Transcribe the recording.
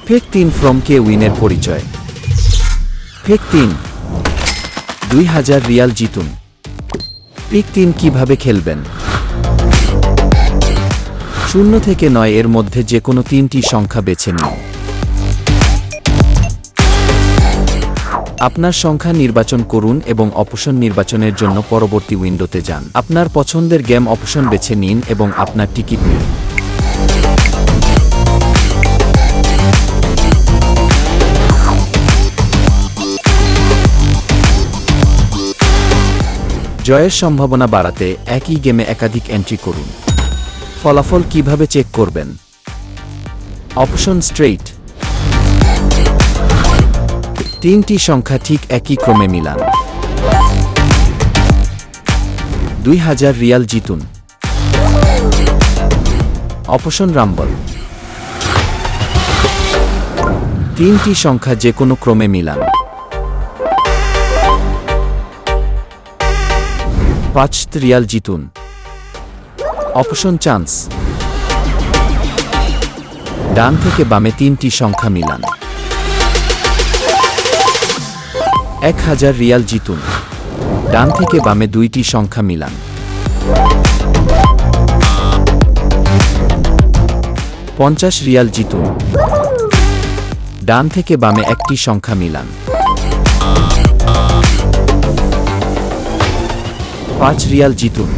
Fake 3 from কে উইনের পরিচয়। Fake 3 2000 রিয়াল জিতুন। Pick 3 কিভাবে খেলবেন? 0 থেকে 9 এর মধ্যে যে কোনো 3টি সংখ্যা বেছে নিন। আপনার সংখ্যা নির্বাচন করুন এবং অপশন নির্বাচনের জন্য পরবর্তী উইন্ডোতে যান। আপনার পছন্দের গেম অপশন বেছে নিন এবং আপনার টিকিট নিন। জয়ের সম্ভাবনা বাড়াতে একই গেমে একাধিক এন্ট্রি করুন। ফলাফল কিভাবে চেক করবেন? Option straight. 3টি সংখ্যা ঠিক একই ক্রমে মিলান। 2000 রিয়াল জিতুন। Option rumble. 3টি সংখ্যা যে কোনো ক্রমে মিলান। 5 রিয়াল জিতুন। Option chance. ডান থেকে বামে 3টি সংখ্যা মিলান। 1000 রিয়াল জিতুন। ডান থেকে বামে 2টি সংখ্যা মিলান। 50 রিয়াল জিতুন। ডান থেকে বামে 1টি সংখ্যা মিলান। 5 রিয়াল জিতুন।